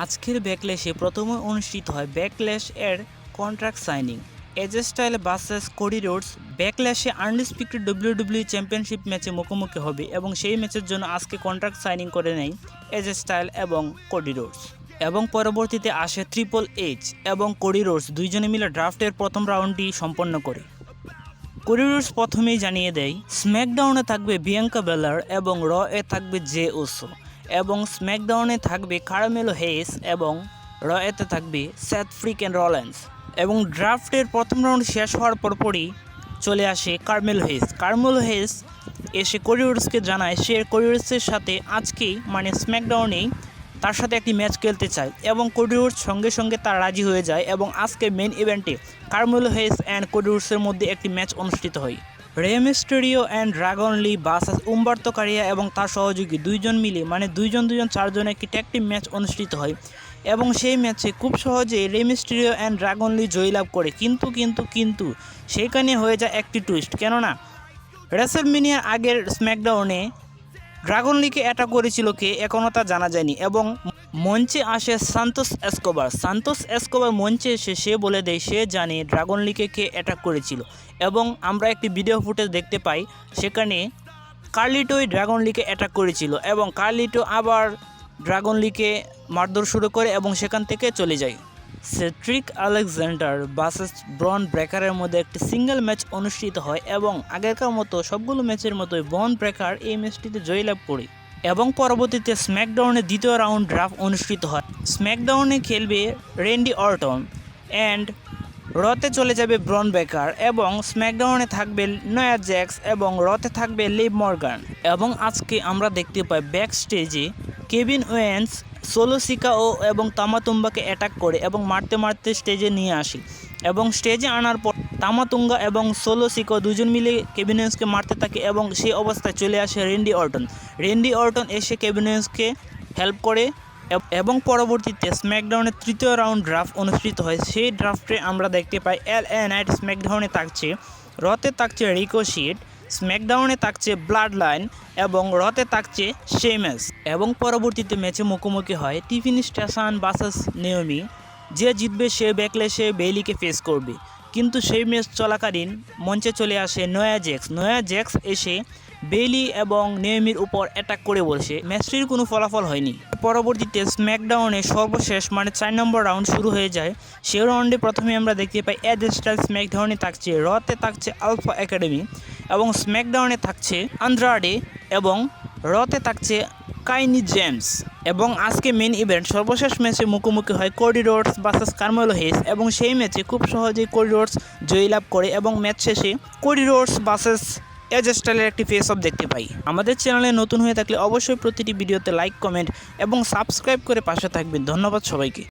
আজকের ব্যাকল্যাশে প্রথমে অনুষ্ঠিত হয় ব্যাকল্যাশ এর contract signing. AJ Styles versus Cody Rhodes ব্যাকল্যাশে আনডিসপিউটেড ডব্লিউডব্লিউই চ্যাম্পিয়নশিপ ম্যাচে মুখোমুখি হবে এবং সেই ম্যাচের জন্য আজকে কন্ট্রাক্ট সাইনিং করে নেয় এজে স্টাইল এবং কোডি রোডস। এবং পরবর্তীতে আসে ট্রিপল এইচ এবং কোডি রোডস দুইজনে মিলে ড্রাফটের প্রথম রাউন্ডটি সম্পন্ন করে। কোডি রোডস প্রথমেই জানিয়ে দেয় স্ম্যাকডাউনে থাকবে বিয়াঙ্কা বেলার এবং র এ থাকবে জে ওসো এবং স্ম্যাকডাউনে থাকবে কারমেলো হেইস এবং র এতে থাকবে সেথ ফ্রিকেন রলিন্স। এবং ড্রাফটের প্রথম রাউন্ড শেষ হওয়ার পরপরই চলে আসে কারমেলো হেইস এসে কোডি রোডসকে জানায় সে কোডি রোডসের সাথে আজকেই মানে স্ম্যাকডাউনেই তার সাথে একটি ম্যাচ খেলতে চায় এবং কোডি রোডস সঙ্গে সঙ্গে তার রাজি হয়ে যায় এবং আজকে মেন ইভেন্টে কারমেলো হেইস অ্যান্ড কোডি রোডসের মধ্যে একটি ম্যাচ অনুষ্ঠিত হয়। Rey Mysterio and Dragon Lee versus Humberto Carrillo এবং তার সহযোগী দুইজন মিলে মানে দুইজন চারজন একটি ট্যাগ টিম ম্যাচ অনুষ্ঠিত হয় এবং সেই ম্যাচে খুব সহজেই রে মিস্টেরিও অ্যান্ড ড্রাগন লি জয়লাভ করে। কিন্তু সেইখানে হয়ে যায় একটি টুইস্ট, কেননা রেসলমেনিয়ার আগের স্ম্যাকডাউনে ড্রাগন লিকে অ্যাটাক করেছিল কে এখনও তা জানা যায়নি এবং মঞ্চে আসে সান্তোস এসকোবার মঞ্চে এসে সে বলে দেয় সে জানে ড্রাগন লিকে কে অ্যাটাক করেছিল এবং আমরা একটি ভিডিও ফুটেজ দেখতে পাই সেখানে কার্লিটোই ড্রাগন লিকে অ্যাটাক করেছিল এবং কার্লিটো আবার ড্রাগন লিকে মারধর শুরু করে এবং সেখান থেকে চলে যায়। সেড্রিক আলেকজান্ডার ভার্সেস ব্রন ব্রেকারের মধ্যে একটি সিঙ্গেল ম্যাচ অনুষ্ঠিত হয় এবং আগেরকার মতো সবগুলো ম্যাচের মতোই ব্রন ব্রেকার এই ম্যাচটিতে জয়লাভ করে এবং পরবর্তীতে স্ম্যাকডাউনের দ্বিতীয় রাউন্ড ড্রাফট অনুষ্ঠিত হয়। স্ম্যাকডাউনে খেলবে রেন্ডি অর্টন অ্যান্ড রতে চলে যাবে ব্রন ব্রেকার এবং স্ম্যাকডাউনে থাকবে নয়া জ্যাক্স এবং রতে থাকবে লিভ মর্গান। এবং আজকে আমরা দেখতে পাই ব্যাক স্টেজে কেভিন ওয়েন্স সোলো সিকা এবং তামাতুম্বাকে অ্যাটাক করে এবং মারতে স্টেজে নিয়ে আসি এবং স্টেজে আনার পর তামাতুঙ্গা এবং সোলো সিকা দুজন মিলে কেভিন ওয়েন্সকে মারতে থাকে এবং সেই অবস্থায় চলে আসে রেন্ডি অর্টন এসে কেভিন ওয়েন্সকে হেল্প করে এবং পরবর্তীতে স্ম্যাকডাউনের তৃতীয় রাউন্ড ড্রাফট অনুষ্ঠিত হয়। সেই ড্রাফটে আমরা দেখতে পাই LA নাইট স্ম্যাকডাউনে থাকছে, রতে থাকছে রিকোশিট, স্ম্যাকডাউনে থাকছে ব্লাড লাইন এবং রতে থাকছে শেমেস। এবং পরবর্তীতে ম্যাচে মুখোমুখি হয় টিফিনি স্টেশন ভার্সেস নেওমি। যে জিতবে সে ব্যাকল্যাশে বেইলিকে ফেস করবে, কিন্তু সেই ম্যাচ চলাকালীন মঞ্চে চলে আসে নয়া জ্যাক্স এসে বেইলি এবং নেওমির উপর অ্যাটাক করে বসে। ম্যাচটির কোনো ফলাফল হয়নি। পরবর্তীতে স্ম্যাকডাউনে সর্বশেষ মানে 4 নম্বর রাউন্ড শুরু হয়ে যায়। সেই রাউন্ডে প্রথমে আমরা দেখতে পাই এজে স্টাইল স্ম্যাকডাউনে থাকছে, রতে থাকছে আলফা একাডেমি এবং স্ম্যাকডাউনে থাকছে আন্দ্রাডে এবং রতে থাকছে কাইনি জেমস। এবং আজকে মেন ইভেন্ট সর্বশেষ ম্যাচে মুখোমুখি হয় কোডি রোডস ভার্সেস কারমেলো হেইস এবং সেই ম্যাচে খুব সহজেই কোডি রোডস জয়লাভ করে এবং ম্যাচ শেষে কোডি রোডস ভার্সেস এজে স্টাইলের একটি ফেস অফ দেখতে পাই। আমাদের চ্যানেলে নতুন হয়ে থাকলে অবশ্যই প্রতিটি ভিডিওতে লাইক, কমেন্ট এবং সাবস্ক্রাইব করে পাশে থাকবেন। ধন্যবাদ সবাইকে।